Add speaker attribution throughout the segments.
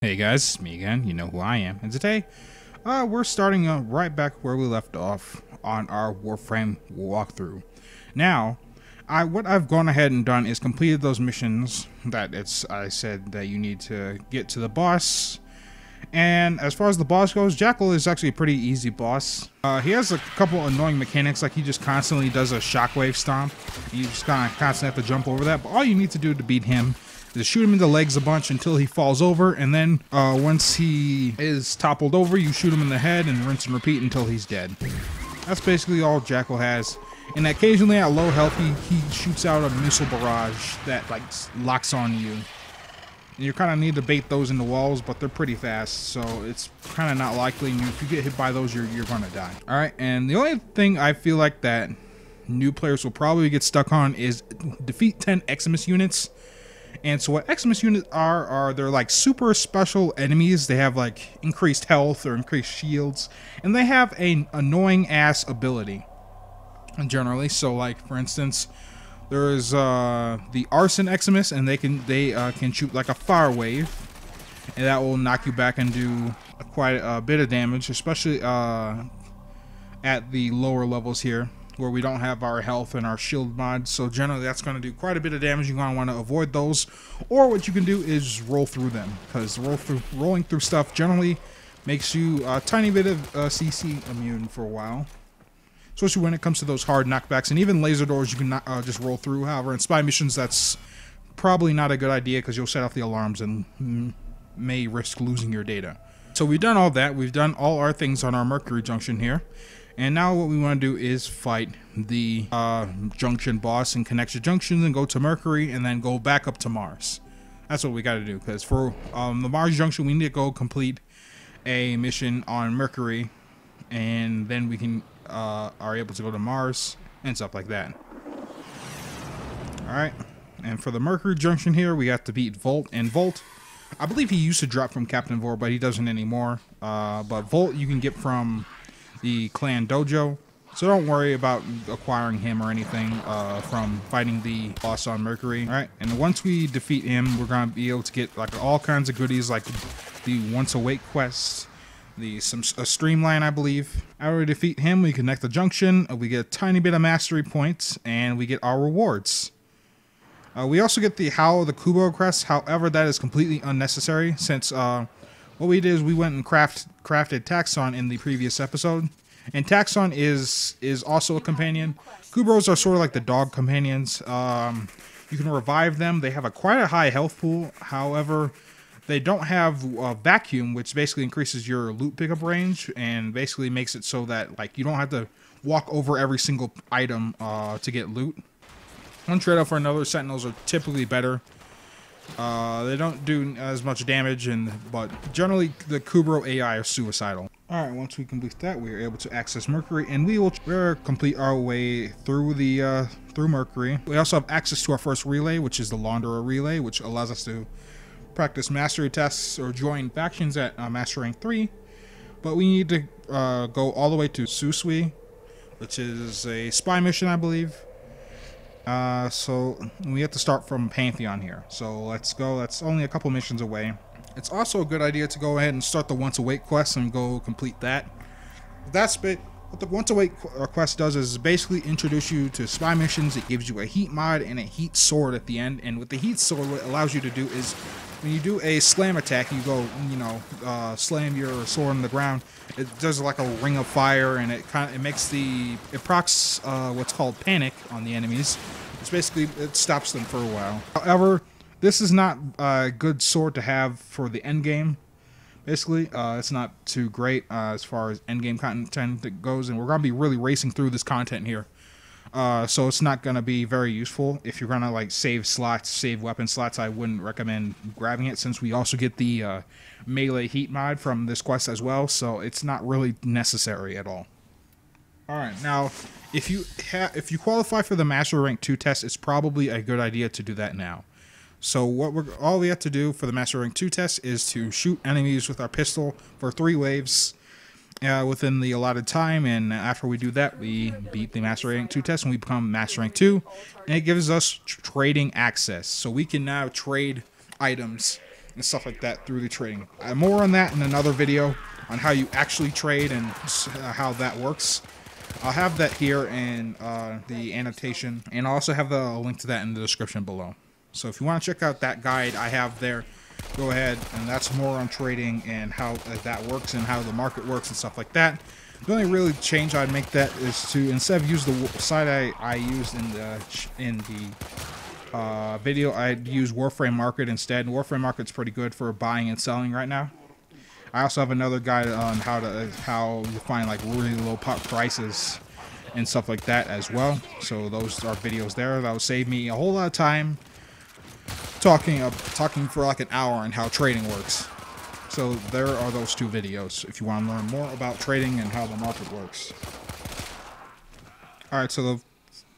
Speaker 1: Hey guys, it's me again, you know who I am, and today, we're starting right back where we left off on our Warframe walkthrough. Now, what I've gone ahead and done is completed those missions that I said that you need to get to the boss, and as far as the boss goes, Jackal is actually a pretty easy boss. He has a couple annoying mechanics, like he just constantly does a shockwave stomp. You just kind of constantly have to jump over that, but all you need to do to beat him is shoot him in the legs a bunch until he falls over, and then once he is toppled over, you shoot him in the head and rinse and repeat until he's dead. That's basically all Jackal has. And occasionally at low health, he shoots out a missile barrage that like locks on you. And you kind of need to bait those in the walls, but they're pretty fast, so it's kind of not likely. And if you get hit by those, you're gonna die. All right, and the only thing I feel like that new players will probably get stuck on is defeat 10 eximus units. And so what eximus units are they're like super special enemies. They have like increased health or increased shields, and they have an annoying ass ability generally. So like for instance, there's the arson eximus, and they can shoot like a fire wave, and that will knock you back and do quite a bit of damage, especially at the lower levels here, where we don't have our health and our shield mods. So generally that's going to do quite a bit of damage. You're going to want to avoid those, or what you can do is roll through them, because rolling through stuff generally makes you a tiny bit of CC immune for a while, especially when it comes to those hard knockbacks. And even laser doors you can not, just roll through. However, in spy missions that's probably not a good idea, because you'll set off the alarms and may risk losing your data. So we've done all that. We've done all our things on our Mercury Junction here. And now what we want to do is fight the Junction boss and connect the Junctions and go to Mercury and then go back up to Mars. That's what we got to do, because for the Mars Junction we need to go complete a mission on Mercury, and then we can are able to go to Mars and stuff like that. Alright, and for the Mercury Junction here we have to beat Volt, and Volt, I believe he used to drop from Captain Vor, but he doesn't anymore. But Volt you can get from the clan dojo, so don't worry about acquiring him or anything from fighting the boss on Mercury. All right, and once we defeat him, we're gonna be able to get like all kinds of goodies, like the Once Awake quest, a streamline, I believe. After we defeat him, we connect the Junction, we get a tiny bit of mastery points, and we get our rewards. We also get the Howl of the Kubo crest. However, that is completely unnecessary, since what we did is we went and crafted Taxon in the previous episode, and Taxon is also a companion. Kubros are sort of like the dog companions. You can revive them. They have quite a high health pool. However, they don't have vacuum, which basically increases your loot pickup range and basically makes it so that like you don't have to walk over every single item to get loot. One trade-off for another, Sentinels are typically better. They don't do as much damage, but generally the Kubro AI are suicidal. Alright, once we complete that, we are able to access Mercury, and we will complete our way through the through Mercury. We also have access to our first relay, which is the Launderer relay, which allows us to practice mastery tests or join factions at Master Rank 3. But we need to go all the way to Susui, which is a spy mission, I believe. So we have to start from Pantheon here. So let's go. That's only a couple missions away. It's also a good idea to go ahead and start the Once Awake quest and go complete that. What the Once Awake quest does is basically introduce you to spy missions. It gives you a heat mod and a heat sword at the end. And with the heat sword, what it allows you to do is when you do a slam attack, you go, slam your sword on the ground. It does like a ring of fire, and it procs what's called panic on the enemies. It's basically, it stops them for a while. However, this is not a good sword to have for the end game. Basically, it's not too great as far as end game content goes, and we're gonna be really racing through this content here. So it's not going to be very useful. If you're going to like save weapon slots, I wouldn't recommend grabbing it, since we also get the melee heat mod from this quest as well, so it's not really necessary at all. Alright, now if you qualify for the Master Rank 2 test, it's probably a good idea to do that now. So all we have to do for the Master Rank 2 test is to shoot enemies with our pistol for 3 waves within the allotted time, and after we do that, we beat the Master Rank 2 test and we become Master Rank 2, and it gives us trading access. So we can now trade items and stuff like that through the trading. More on that in another video on how you actually trade and how that works. I'll have that here in the annotation, and I'll also have the link to that in the description below. So if you want to check out that guide I have there, go ahead, and that's more on trading and how that works and how the market works and stuff like that. The only really change I'd make that is to, instead of use the site I used in the video, I'd use Warframe Market instead. Warframe Market's pretty good for buying and selling right now. I also have another guide on how you find like really low prices and stuff like that as well. So those are videos there that will save me a whole lot of time talking for like an hour on how trading works. So there are those two videos if you want to learn more about trading and how the market works. Alright, so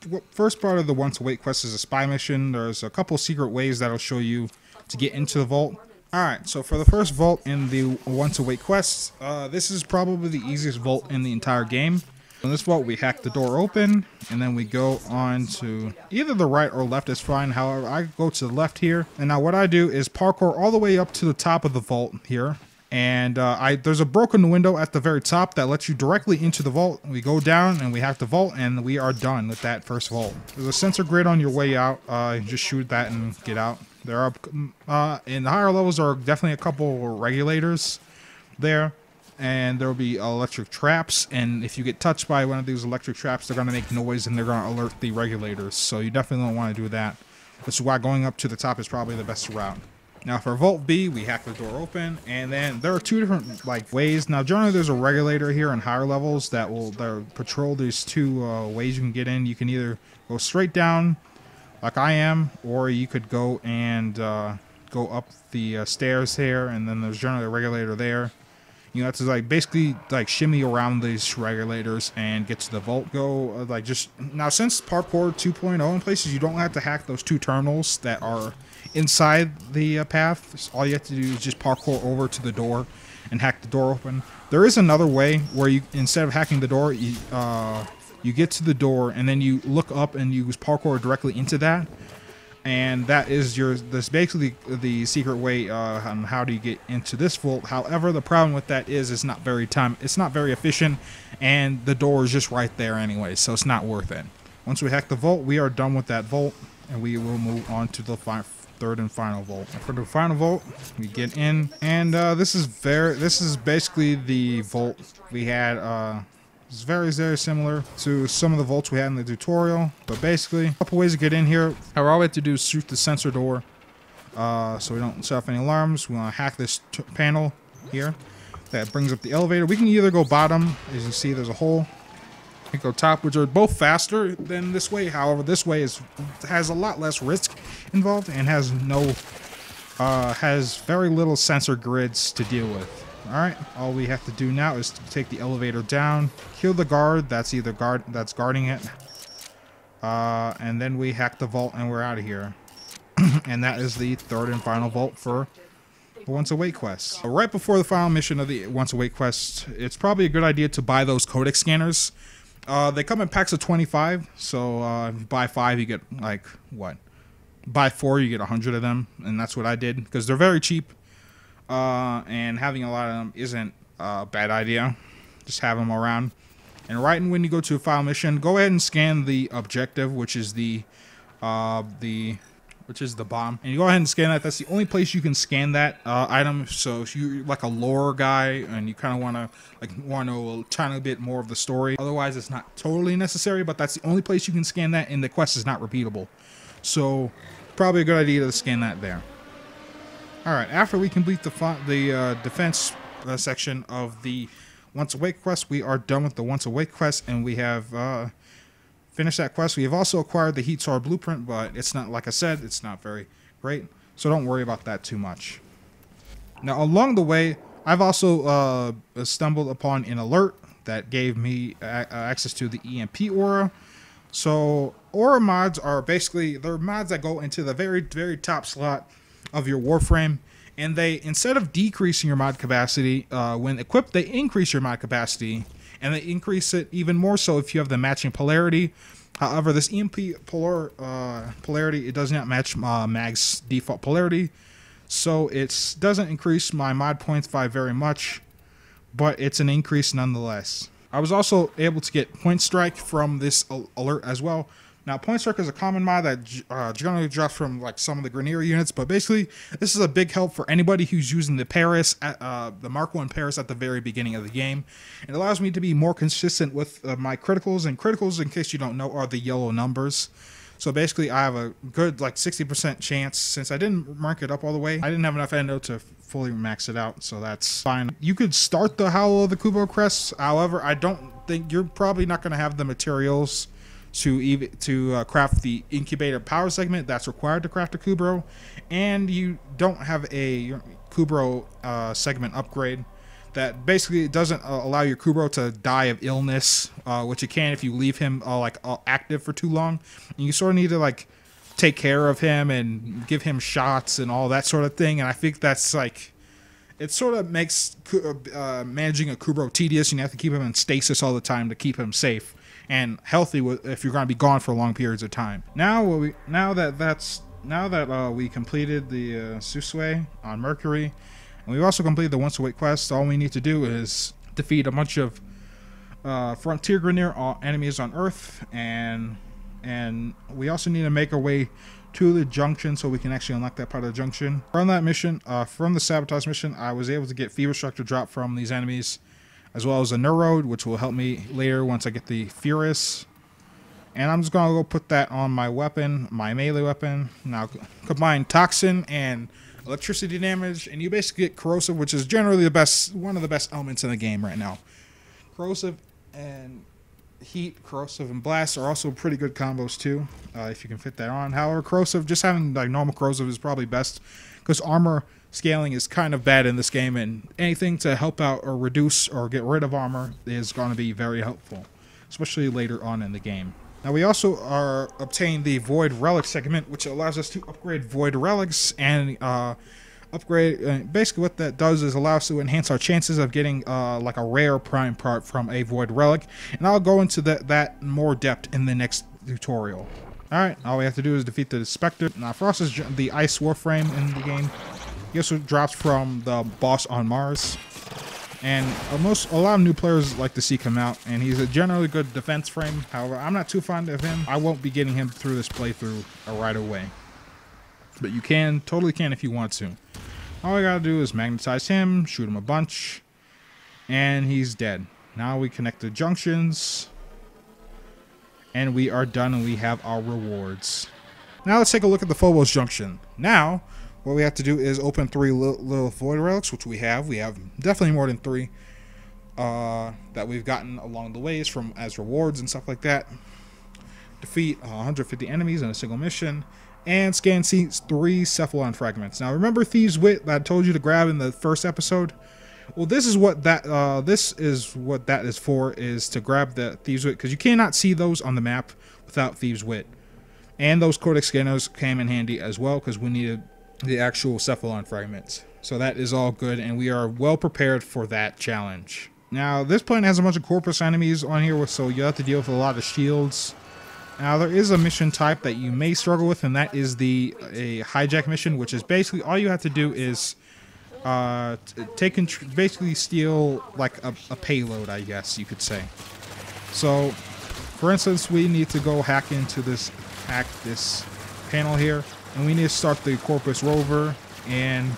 Speaker 1: the first part of the Once Awake quest is a spy mission. There's a couple secret ways that'll show you to get into the vault. Alright, so for the first vault in the Once Awake quest, this is probably the easiest vault in the entire game. In this vault, we hack the door open, and then we go on to either the right or left is fine. However, I go to the left here, and now what I do is parkour all the way up to the top of the vault here. And there's a broken window at the very top that lets you directly into the vault. We go down and we hack the vault, and we are done with that first vault. There's a sensor grid on your way out. You just shoot that and get out. There are in the higher levels there are definitely a couple regulators there, and there will be electric traps, and if you get touched by one of these electric traps, they're going to make noise and they're going to alert the regulators, so you definitely don't want to do that. Which is why going up to the top is probably the best route. Now for Vault B, we hack the door open, and then there are two different like ways. Now generally there's a regulator here in higher levels that will patrol these two ways you can get in. You can either go straight down like I am, or you could go and go up the stairs here, and then there's generally a regulator there. You have to like basically like shimmy around these regulators and get to the vault. Go like just now, since parkour 2.0 in places, you don't have to hack those two terminals that are inside the path. All you have to do is just parkour over to the door and hack the door open. There is another way where you, instead of hacking the door, you get to the door and then you look up and use parkour directly into that. And that is that's basically the secret way on how do you get into this vault. However, the problem with that is it's not very efficient, and the door is just right there anyway, so it's not worth it. Once we hack the vault, we are done with that vault, and we will move on to the third and final vault. For the final vault, we get in, and this is basically the vault we had. It's very, very similar to some of the vaults we had in the tutorial, but basically, a couple ways to get in here. All we have to do is shoot the sensor door, so we don't set off any alarms. We want to hack this panel here that brings up the elevator. We can either go bottom, as you see, there's a hole. We can go top, which are both faster than this way. However, this way has a lot less risk involved and has very little sensor grids to deal with. Alright, all we have to do now is to take the elevator down, kill the guard that's guarding it, and then we hack the vault and we're out of here. And that is the third and final vault for the Once Awake quest. Right before the final mission of the Once Awake quest, it's probably a good idea to buy those codec scanners. They come in packs of 25, so if you buy 5 you get like, what? Buy 4 you get 100 of them, and that's what I did, because they're very cheap. And having a lot of them isn't a bad idea. Just have them around. And right when you go to a final mission, go ahead and scan the objective, which is the bomb. And you go ahead and scan that. That's the only place you can scan that item. So if you're like a lore guy and you kind of want to know a tiny bit more of the story, otherwise it's not totally necessary. But that's the only place you can scan that, and the quest is not repeatable. So probably a good idea to scan that there. Alright, after we complete the defense section of the Once Awake quest, we are done with the Once Awake quest, and we have finished that quest. We have also acquired the Heat Sword blueprint, but it's not, like I said, it's not very great, so don't worry about that too much. Now, along the way, I've also stumbled upon an alert that gave me access to the EMP aura. So, aura mods are basically, they're mods that go into the very, very top slot of your Warframe, and they, instead of decreasing your mod capacity when equipped, they increase your mod capacity, and they increase it even more so if you have the matching polarity. However, this EMP polarity, it does not match mag's default polarity, so it doesn't increase my mod points by very much, but it's an increase nonetheless. I was also able to get Point Strike from this alert as well. Now, Point Strike is a common mod that generally drops from like some of the Grenier units, but basically this is a big help for anybody who's using the Paris, the Mark 1 Paris at the very beginning of the game. It allows me to be more consistent with my criticals, and criticals, in case you don't know, are the yellow numbers. So basically I have a good like 60% chance, since I didn't mark it up all the way. I didn't have enough endo to fully max it out, so that's fine. You could start the Howl of the Kubo Crest, however, I don't think you're probably not going to have the materials to craft the incubator power segment that's required to craft a Kubro, and you don't have a Kubro segment upgrade that basically doesn't allow your Kubro to die of illness, which it can if you leave him active for too long. And you sort of need to like take care of him and give him shots and all that sort of thing, and I think that's like, it sort of makes managing a Kubro tedious, and you have to keep him in stasis all the time to keep him safe and healthy if you're going to be gone for long periods of time. Now that we completed the Susue on Mercury, and we've also completed the Once Await quest, all we need to do is defeat a bunch of Frontier Grenier enemies on Earth, and we also need to make our way to the Junction so we can actually unlock that part of the Junction. From that mission, from the Sabotage mission, I was able to get Fever Structure drop from these enemies, as well as a Neurode, which will help me later once I get the Furious. And I'm just going to go put that on my weapon, my melee weapon. Now combine Toxin and electricity damage, and you basically get Corrosive, which is generally one of the best elements in the game right now. Corrosive and Heat, Corrosive and Blast are also pretty good combos too, if you can fit that on. However, Corrosive, just having like normal Corrosive is probably best, because armor scaling is kind of bad in this game, and anything to help out or reduce or get rid of armor is going to be very helpful, especially later on in the game. Now we also obtained the Void Relic segment, which allows us to upgrade Void Relics, and basically what that does is allow us to enhance our chances of getting like a rare prime part from a Void Relic, and I'll go into that more depth in the next tutorial. Alright, all we have to do is defeat the Spectre. Now Frost is the Ice Warframe in the game. He also drops from the boss on Mars, and a lot of new players like to seek him out, and he's a generally good defense frame. However, I'm not too fond of him. I won't be getting him through this playthrough right away, but you totally can if you want to. All I gotta do is magnetize him, shoot him a bunch, and he's dead. Now we connect the junctions, and we are done, and we have our rewards. Now let's take a look at the Phobos Junction. Now what we have to do is open 3 little Void Relics, which we have. We have definitely more than 3 that we've gotten along the ways as rewards and stuff like that. Defeat 150 enemies in a single mission, and scan 3 Cephalon fragments. Now remember Thieves' Wit that I told you to grab in the first episode? Well, this is what that is for, is to grab the Thieves' Wit, because you cannot see those on the map without Thieves' Wit. And those Codex Scanners came in handy as well, because we needed the actual Cephalon fragments. So that is all good, and we are well prepared for that challenge. Now this planet has a bunch of Corpus enemies on here, so you have to deal with a lot of shields. Now there is a mission type that you may struggle with, and that is a hijack mission, which is basically all you have to do is basically steal like a payload, I guess you could say. So for instance, we need to go hack this panel here, and we need to start the Corpus rover, and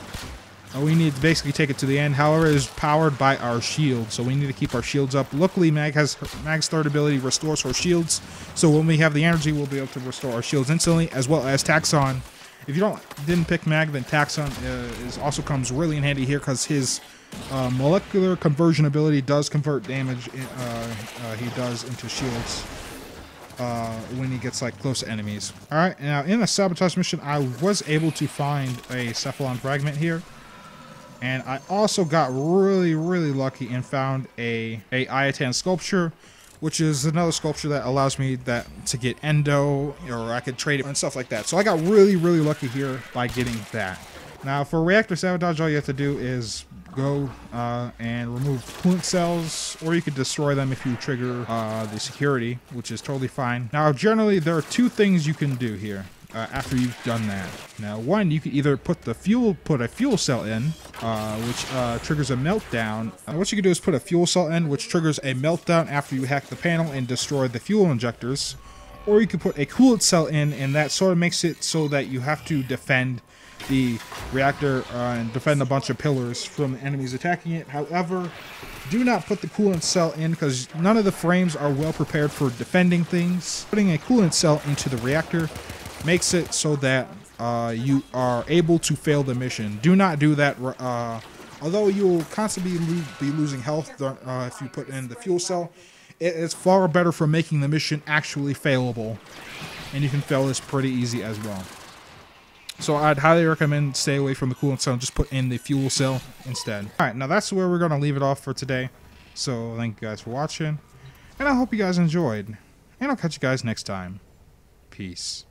Speaker 1: we need to basically take it to the end. However, it is powered by our shield, so we need to keep our shields up. Luckily, Mag's third ability restores her shields, so when we have the energy, we'll be able to restore our shields instantly, as well as Taxon. If you didn't pick Mag, then Taxon also comes really in handy here, because his molecular conversion ability does convert damage he does into shields when he gets like close to enemies. Alright, now in the Sabotage mission, I was able to find a Cephalon fragment here. And I also got really lucky and found a Iatan sculpture, which is another sculpture that allows me to get endo, or I could trade it and stuff like that. So I got really lucky here by getting that. Now for reactor sabotage, all you have to do is go and remove coolant cells, or you could destroy them if you trigger the security, which is totally fine. Now generally there are 2 things you can do here. after you've done that. Now, one, you can either put a fuel cell in, which triggers a meltdown. What you can do is put a fuel cell in, which triggers a meltdown after you hack the panel and destroy the fuel injectors. Or you can put a coolant cell in, and that sort of makes it so that you have to defend the reactor and defend a bunch of pillars from enemies attacking it. However, do not put the coolant cell in because none of the frames are well prepared for defending things. Putting a coolant cell into the reactor makes it so that you are able to fail the mission. Do not do that. Although you will constantly be losing health if you put in the fuel cell, it is far better for making the mission actually failable. And you can fail this pretty easy as well. So I'd highly recommend stay away from the coolant cell and just put in the fuel cell instead. Alright, now that's where we're going to leave it off for today. So thank you guys for watching. And I hope you guys enjoyed. And I'll catch you guys next time. Peace.